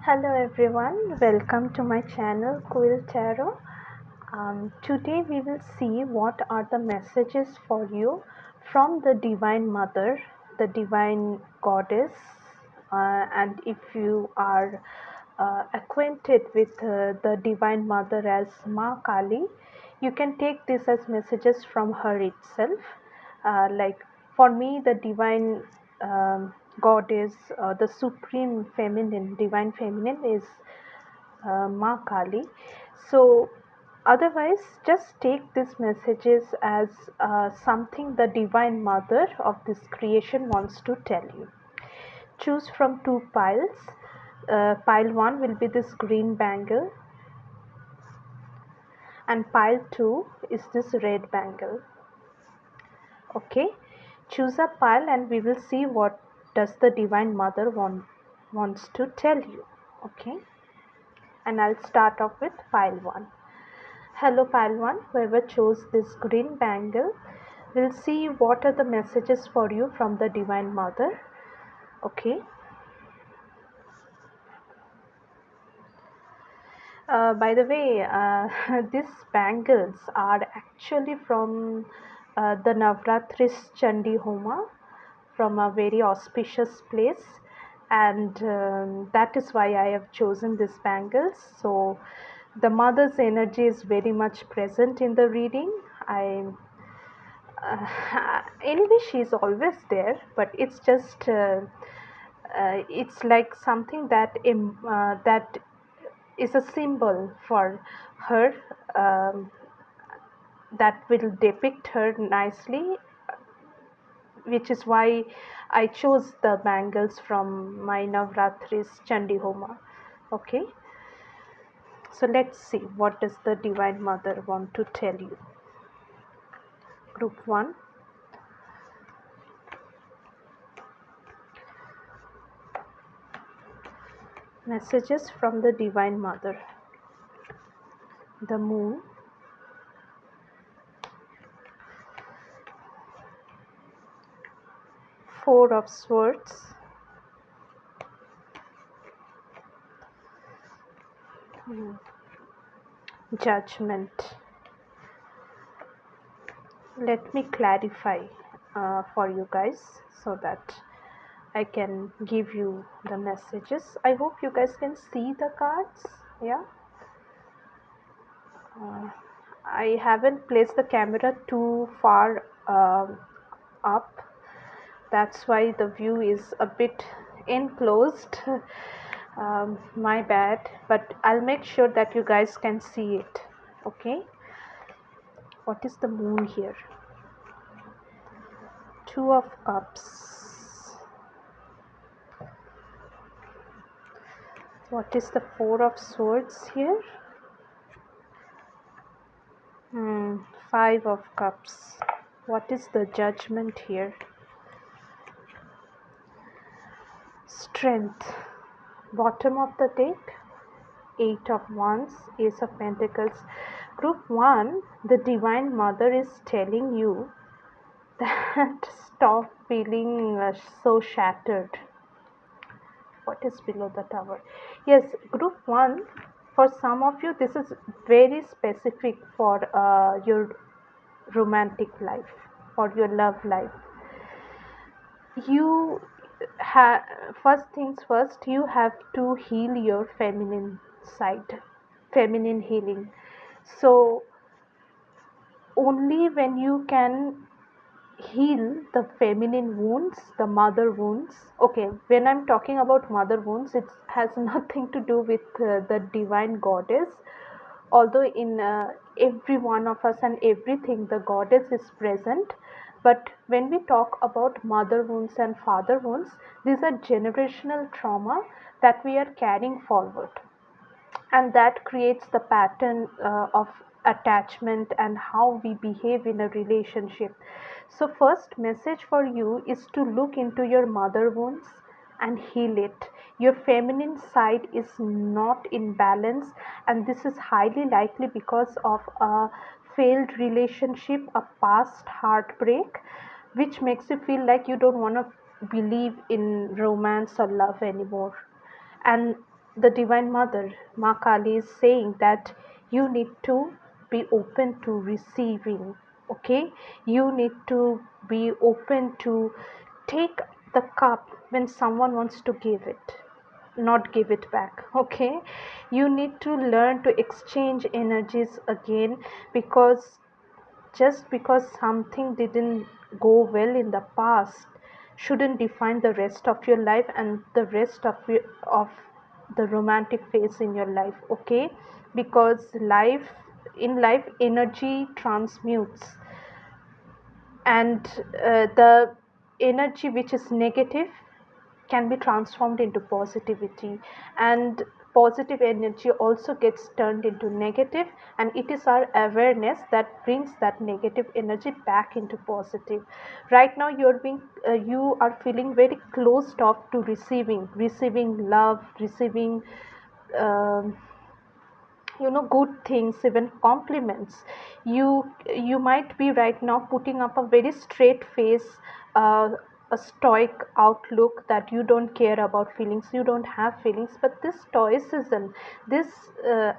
Hello everyone, welcome to my channel Quill Tarot. Today we will see what are the messages for you from the Divine Mother, the Divine Goddess, and if you are acquainted with the Divine Mother as Ma Kali, you can take this as messages from her itself. Like for me, the Divine Goddess, the Supreme Feminine, Divine Feminine is Ma Kali. So, otherwise, just take these messages as something the Divine Mother of this creation wants to tell you. Choose from two piles. Pile 1 will be this green bangle, and pile 2 is this red bangle. Okay, choose a pile and we will see what does the Divine Mother wants to tell you. Okay, and I'll start off with pile 1. Hello pile 1, whoever chose this green bangle, we'll see what are the messages for you from the Divine Mother. Okay. By the way, these bangles are actually from the Navratris Chandi Homa, from a very auspicious place, and that is why I have chosen these bangles. So the mother's energy is very much present in the reading. Anyway, she's always there, but it's just it's like something that is a symbol for her, that will depict her nicely, which is why I chose the bangles from my Navratris Chandi Homa. Okay, so let's see what does the Divine Mother want to tell you. Group 1. Messages from the Divine Mother. The Moon, Four of Swords, Judgment. Let me clarify for you guys so that I can give you the messages. I hope you guys can see the cards. Yeah. Uh, I haven't placed the camera too far up. That's why the view is a bit enclosed. My bad, but I'll make sure that you guys can see it. Okay. What is the moon here? Two of Cups. What is the Four of Swords here? Five of Cups. What is the Judgment here? Strength. Bottom of the deck, Eight of Wands, Ace of Pentacles. Group 1, the Divine Mother is telling you that stop feeling so shattered. What is below the tower? Yes, group 1, for some of you this is very specific for your romantic life, for your love life. You have, first things first, you have to heal your feminine side, feminine healing. So only when you can heal the feminine wounds, the mother wounds. Okay, when I'm talking about mother wounds, it has nothing to do with the Divine Goddess, although in every one of us and everything the goddess is present. But when we talk about mother wounds and father wounds, these are generational trauma that we are carrying forward, and that creates the pattern of attachment and how we behave in a relationship. So first message for you is to look into your mother wounds and heal it. Your feminine side is not in balance, and this is highly likely because of a failed relationship, a past heartbreak, which makes you feel like you don't want to believe in romance or love anymore. And the Divine Mother, Ma Kali, is saying that you need to be open to receiving. Okay, you need to be open to take the cup when someone wants to give it, not give it back. Okay, you need to learn to exchange energies again, because just because something didn't go well in the past shouldn't define the rest of your life and the rest of the romantic phase in your life. Okay, because life energy transmutes, and the energy which is negative can be transformed into positivity, and positive energy also gets turned into negative, and it is our awareness that brings that negative energy back into positive. Right now you are feeling very closed off to receiving love, receiving um, good things, even compliments. You might be right now putting up a very straight face, uh, a stoic outlook, that you don't care about feelings, you don't have feelings. But this stoicism, this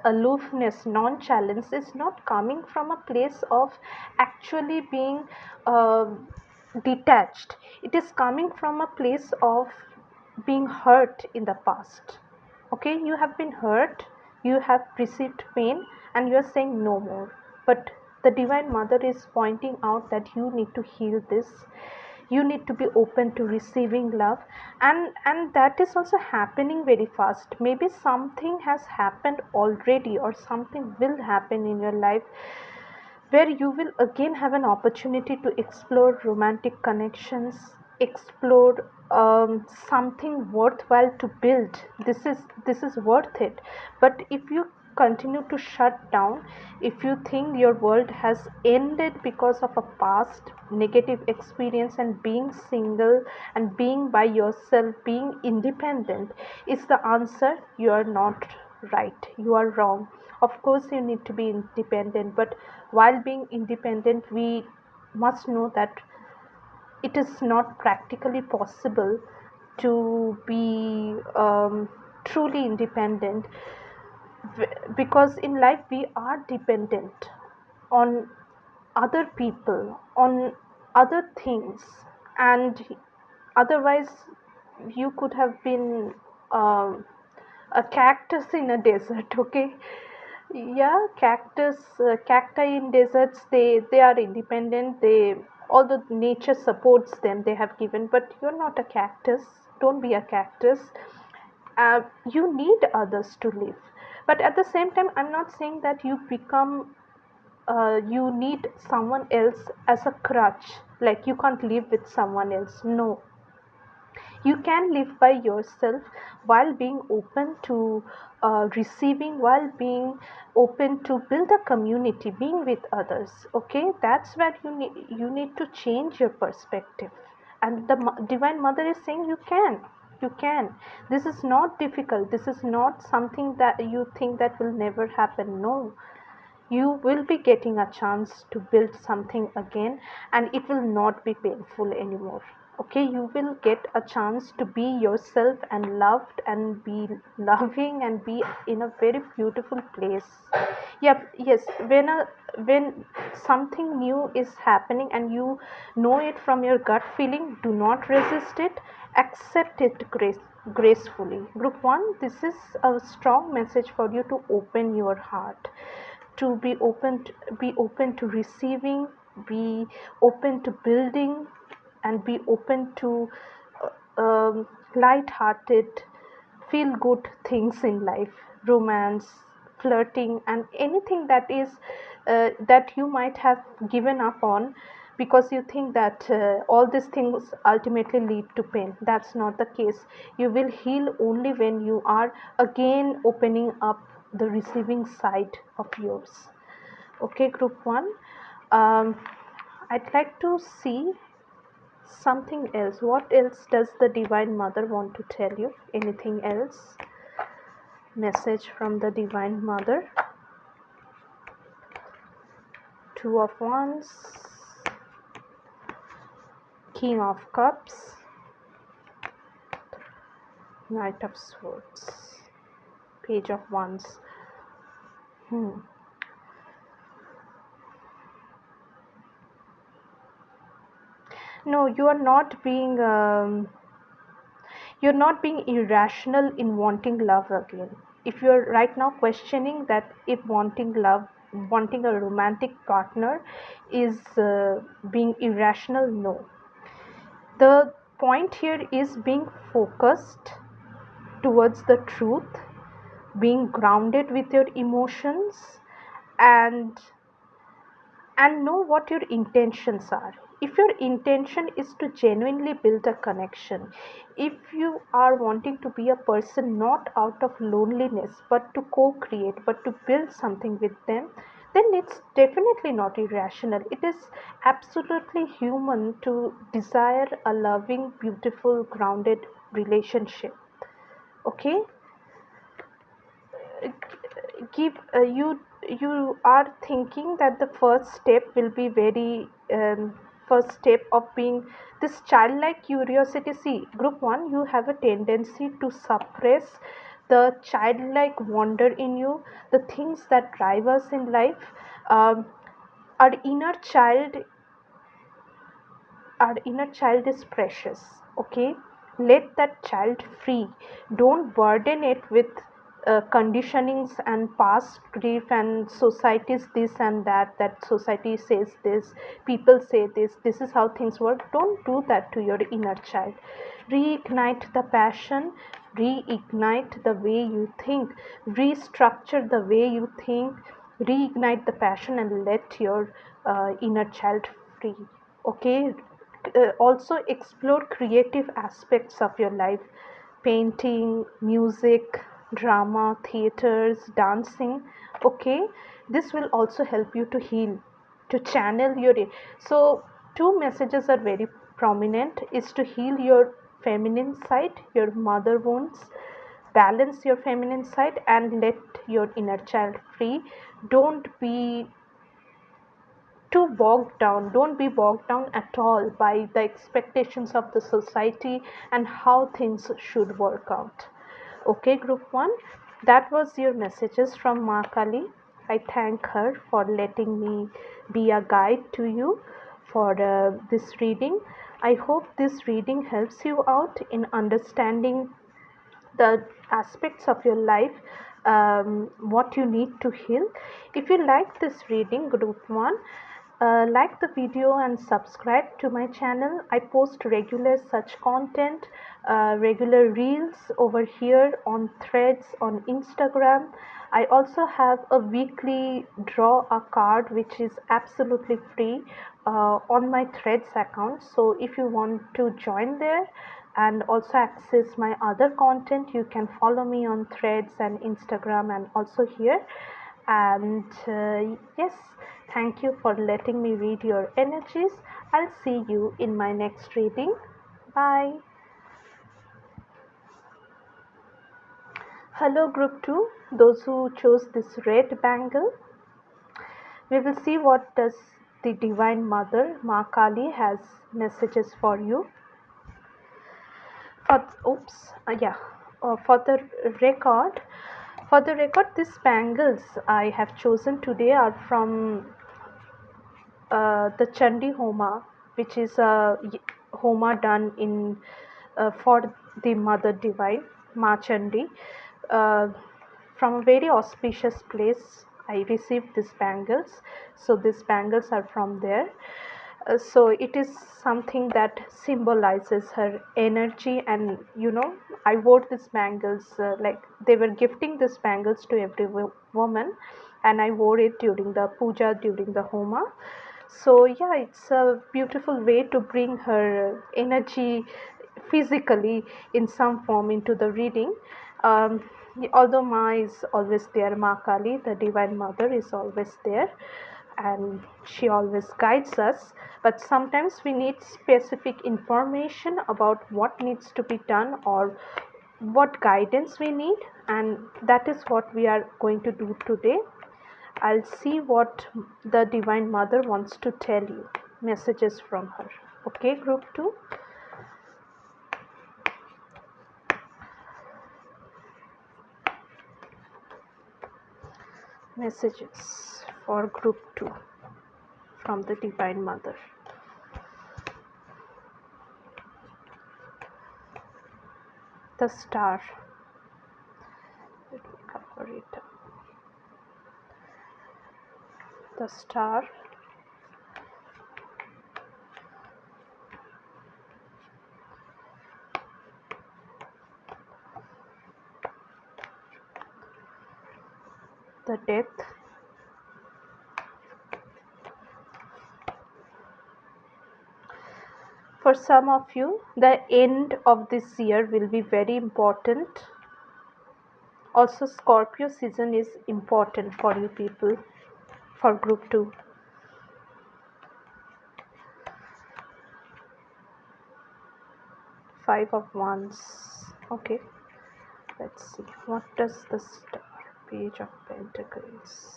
aloofness, nonchalance is not coming from a place of actually being uh, detached. It is coming from a place of being hurt in the past. Okay, you have been hurt, you have received pain, and you are saying no more. But the Divine Mother is pointing out that you need to heal this, you need to be open to receiving love. And that is also happening very fast. Maybe something has happened already, or something will happen in your life, where you will again have an opportunity to explore romantic connections, explore something worthwhile to build. This is worth it. But if you continue to shut down, if you think your world has ended because of a past negative experience, and being single and being by yourself, being independent is the answer, you are not right, you are wrong. Of course you need to be independent, but while being independent, we must know that it is not practically possible to be truly independent, because in life we are dependent on other people, on other things. And otherwise you could have been um, a cactus in a desert. Okay, yeah, cacti in deserts, they are independent, they, although nature supports them, they have given. But you're not a cactus, don't be a cactus. You need others to live. But at the same time, I'm not saying that you need someone else as a crutch, like you can't live with someone else. No, you can live by yourself, while being open to receiving, while being open to build a community, being with others. Okay, that's where you need to change your perspective. And the Divine Mother is saying you can. This is not difficult, this is not something that you think that will never happen. No, you will be getting a chance to build something again, and it will not be painful anymore. Okay, you will get a chance to be yourself and loved and be loving and be in a very beautiful place. Yep, yes, when something new is happening and you know it from your gut feeling, do not resist it, accept it gracefully. Group 1, this is a strong message for you to open your heart, to be open to receiving, be open to building, and be open to light-hearted, feel-good things in life, romance, flirting, and anything that you might have given up on, because you think that all these things ultimately lead to pain. That's not the case. You will heal only when you are again opening up the receiving side of yours. Okay, group 1. um, I'd like to see something else. What else does the Divine Mother want to tell you? Anything else? Message from the Divine Mother. Two of Wands, King of Cups, Knight of Swords. Page of Wands. Hmm. No, you're not being irrational in wanting love again. If you're right now questioning that if wanting love, wanting a romantic partner is being irrational, no. The point here is being focused towards the truth, being grounded with your emotions, and know what your intentions are. If your intention is to genuinely build a connection, if you are wanting to be a person not out of loneliness but to co-create, but to build something with them, then it's definitely not irrational. It is absolutely human to desire a loving, beautiful, grounded relationship. Okay. Give you are thinking that the first step will be very first step of being this childlike curiosity. See, group 1, you have a tendency to suppress the childlike wonder in you, the things that drive us in life. Our inner child, is precious. Okay, let that child free. Don't burden it with conditionings and past grief and society's this and that, that society says this, people say this is how things work. Don't do that to your inner child. Reignite the passion, reignite the way you think, restructure the way you think, reignite the passion and let your inner child free. Okay. Also explore creative aspects of your life: painting, music, drama, theaters, dancing. Okay, this will also help you to heal, to channel your. So two messages are very prominent: is to heal your feminine side, your mother wounds, balance your feminine side, and let your inner child free. Don't be too bogged down. Don't be bogged down at all by the expectations of the society and how things should work out. Okay, group 1, that was your messages from Ma Kali. I thank her for letting me be a guide to you for this reading. I hope this reading helps you out in understanding the aspects of your life, what you need to heal. If you like this reading, group 1, like the video and subscribe to my channel. I post regular such content, regular reels over here on threads on Instagram. I also have a weekly draw a card which is absolutely free on my threads account. So if you want to join there and also access my other content, you can follow me on threads and Instagram and also here. And yes, thank you for letting me read your energies. I'll see you in my next reading. Bye. Hello group 2, those who chose this red bangle. We will see what does the Divine Mother Ma Kali has messages for you. For oops, yeah. For the record, these bangles I have chosen today are from the Chandi Homa, which is a Homa done in for the Mother Divine, Ma Chandi. Uh, from a very auspicious place, I received these bangles. So these bangles are from there. So it is something that symbolizes her energy, and I wore these bangles like they were gifting these bangles to every woman, and I wore it during the puja, during the homa. So yeah, it's a beautiful way to bring her energy physically in some form into the reading. um, Although Ma is always there, Ma Kali, the Divine Mother, is always there and she always guides us, but sometimes we need specific information about what needs to be done or what guidance we need, and that is what we are going to do today. I'll see what the Divine Mother wants to tell you, messages from her. Okay, group 2. Messages for group 2 from the Divine Mother. The star. Let me cover it up. The star. The death. For some of you, the end of this year will be very important. Also, Scorpio season is important for you people, for group 2. Five of Wands. Okay, let's see. What does the star? Page of Pentacles.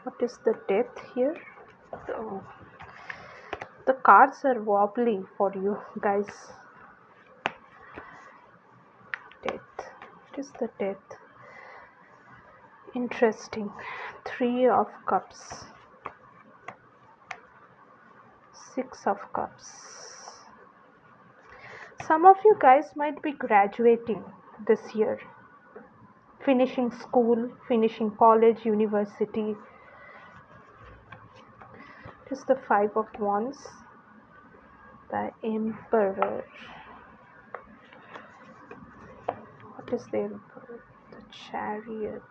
What is the death here? Oh, the cards are wobbly for you guys. Death. What is the death? Interesting. Three of Cups. Six of Cups. Some of you guys might be graduating this year. Finishing school, finishing college, university. It is the Five of Wands. The Emperor. What is the Emperor? The Chariot.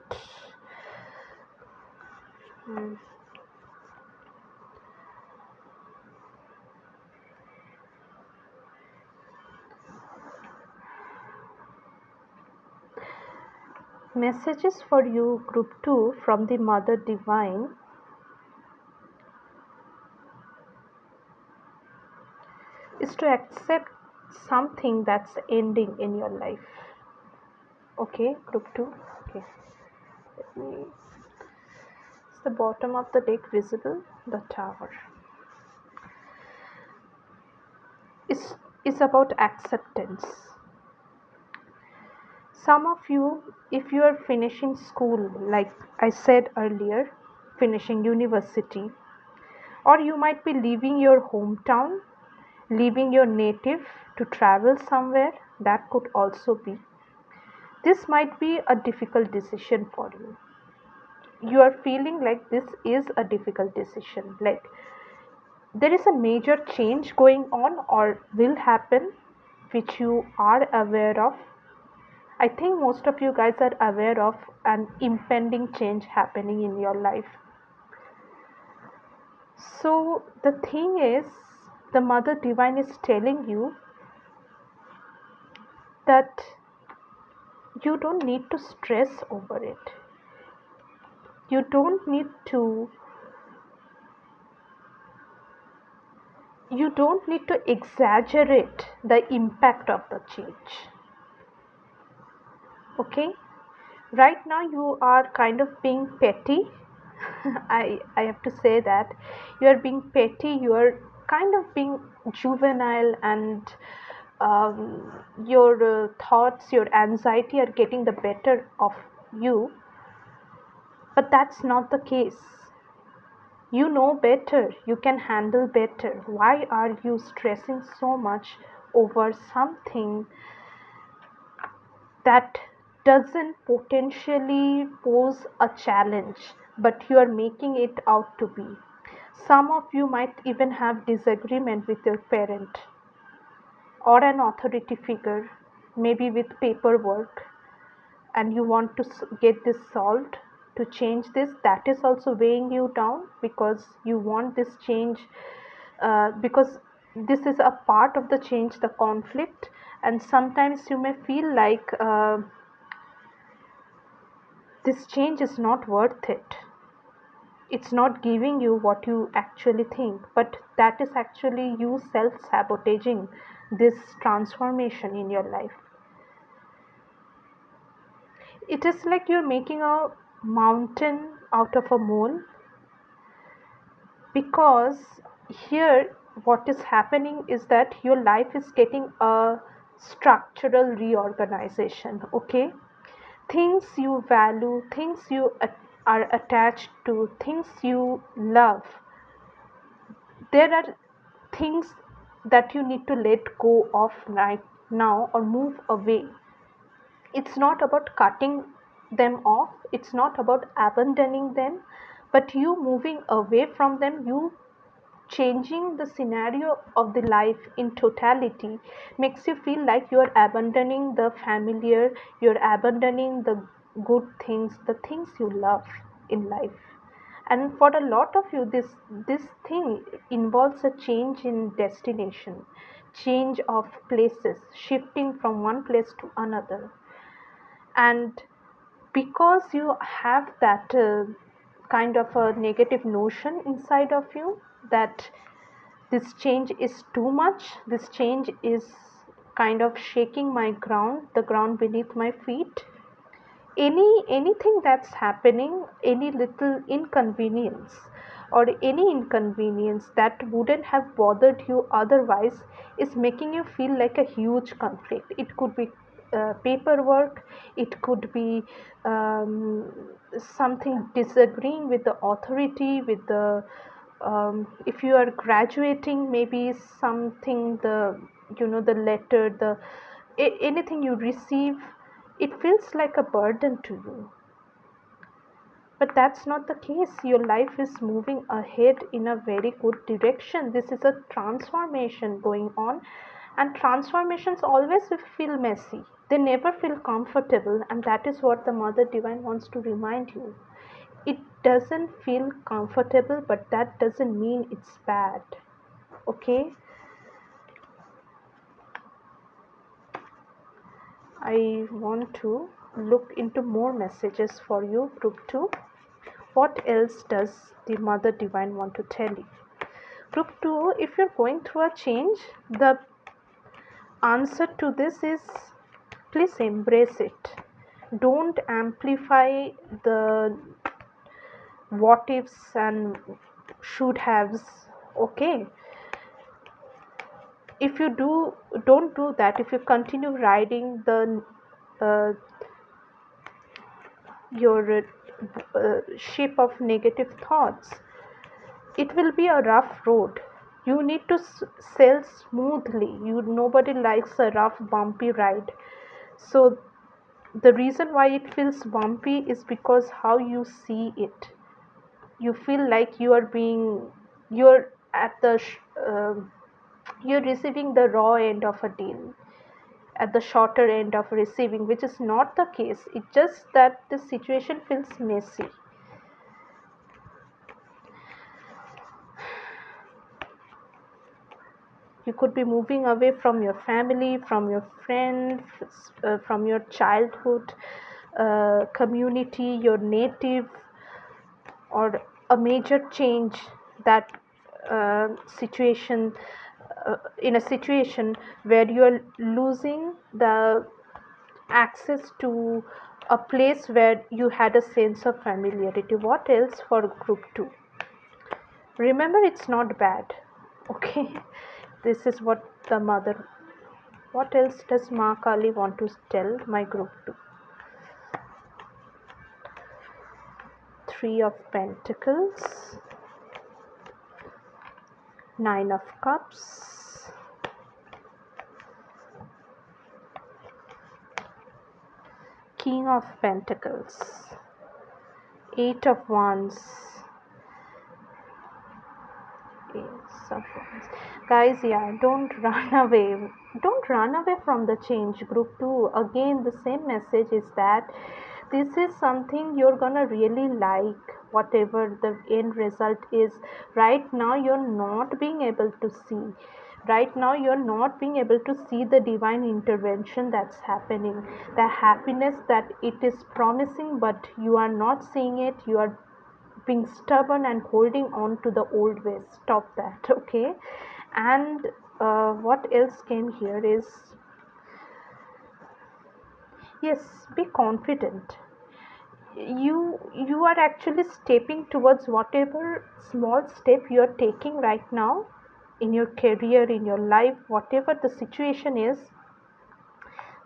Messages for you, group 2, from the Mother Divine. Is to accept something that's ending in your life. Okay, group 2. Okay. Is the bottom of the deck visible? The Tower. Is about acceptance. Some of you, if you are finishing school, like I said earlier, finishing university, or you might be leaving your hometown, leaving your native to travel somewhere, that could also be. This might be a difficult decision for you. You are feeling like this is a difficult decision, like there is a major change going on or will happen, which you are aware of. I think most of you guys are aware of an impending change happening in your life. So the thing is, the Mother Divine is telling you that you don't need to stress over it. You don't need to exaggerate the impact of the change. Okay? Right now you are kind of being petty. I have to say that you are being petty, you are kind of being juvenile, and your thoughts, your anxiety are getting the better of you. But that's not the case. You know better, you can handle better. Why are you stressing so much over something that doesn't potentially pose a challenge, but you are making it out to be? Some of you might even have disagreement with your parent or an authority figure, maybe with paperwork, and you want to get this solved, to change this. That is also weighing you down because you want this change, because this is a part of the change, the conflict. And sometimes you may feel like this change is not worth it, it's not giving you what you actually think, but that is actually you self-sabotaging this transformation in your life. It is like you're making a mountain out of a mole, because here what is happening is that your life is getting a structural reorganization. Okay, things you value, things you are attached to, things you love, there are things that you need to let go of right now or move away. It's not about cutting them off, it's not about abandoning them, but you moving away from them, you changing the scenario of the life in totality makes you feel like you're abandoning the familiar, you're abandoning the good things, the things you love in life. And for a lot of you, this thing involves a change in destination, change of places, shifting from one place to another. And because you have that kind of a negative notion inside of you that this change is too much, this change is kind of shaking my ground, the ground beneath my feet, anything that's happening, any little inconvenience or any inconvenience that wouldn't have bothered you otherwise is making you feel like a huge conflict. It could be paperwork, it could be um, something disagreeing with the authority, with the if you are graduating, maybe something, the the letter, the anything you receive, it feels like a burden to you. But that's not the case. Your life is moving ahead in a very good direction. This is a transformation going on, and transformations always feel messy. They never feel comfortable, and that is what the Mother Divine wants to remind you. It doesn't feel comfortable, but that doesn't mean it's bad. Okay? I want to look into more messages for you, group 2. What else does the Mother Divine want to tell you? Group 2, if you're going through a change, the answer to this is please embrace it. Don't amplify the what ifs and should haves. Okay, if you don't do that, if you continue riding the uh, your ship of negative thoughts, it will be a rough road. You need to sail smoothly. You Nobody likes a rough bumpy ride. So the reason why it feels bumpy is because how you see it. You feel like you're at the you're receiving the raw end of a deal, at the shorter end of receiving, which is not the case. It's just that the situation feels messy. You could be moving away from your family, from your friends, from your childhood community, your native, or a major change that situation in a situation where you are losing the access to a place where you had a sense of familiarity. What else for group 2? Remember, it's not bad. Okay, this is what the mother. What else does Ma Kali want to tell my group 2? Three of Pentacles, Nine of Cups, King of Pentacles, Eight of Wands, Ace of Wands. Guys, yeah, don't run away. Don't run away from the change. Group 2, again, the same message is that this is something you're gonna really like, whatever the end result is. Right now, you're not being able to see. Right now, you're not being able to see the divine intervention that's happening, the happiness that it is promising, but you are not seeing it. You are being stubborn and holding on to the old ways. Stop that. Okay. And what else came here is, yes, be confident. You are actually stepping towards whatever small step you are taking right now. in your career, in your life, whatever the situation is,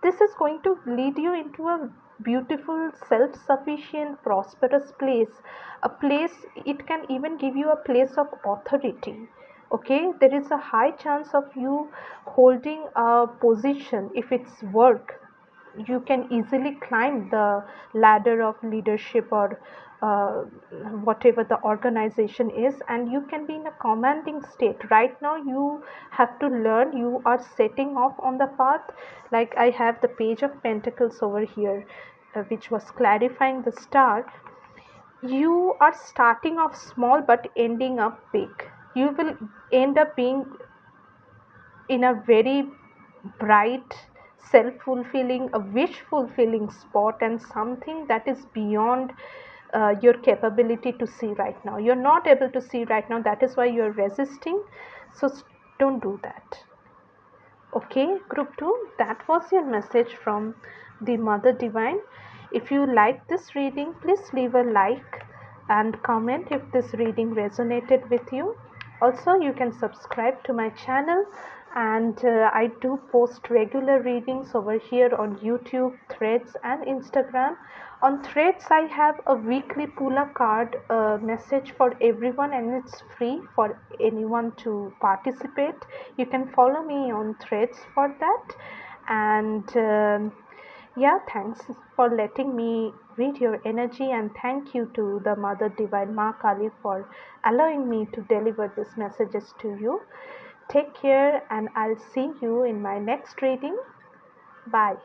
this is going to lead you into a beautiful, self sufficient, prosperous place. A place, it can even give you a place of authority. Okay, there is a high chance of you holding a position if it's work. You can easily climb the ladder of leadership or uh, whatever the organization is, and you can be in a commanding state. Right now you have to learn, you are setting off on the path. Like I have the page of pentacles over here, which was clarifying the star. You are starting off small but ending up big. You will end up being in a very bright, self fulfilling, a wish fulfilling spot, and something that is beyond your capability to see right now. You're not able to see right now, that is why you're resisting. So don't do that. Okay, group 2, that was your message from the Mother Divine. If you like this reading, please leave a like and comment if this reading resonated with you. Also, you can subscribe to my channel, and I do post regular readings over here on YouTube, Threads, and Instagram. On Threads, I have a weekly pull-up card message for everyone, and it's free for anyone to participate. You can follow me on Threads for that. And yeah, thanks for letting me read your energy, and thank you to the Mother Divine Ma Kali for allowing me to deliver these messages to you. Take care, and I'll see you in my next reading. Bye.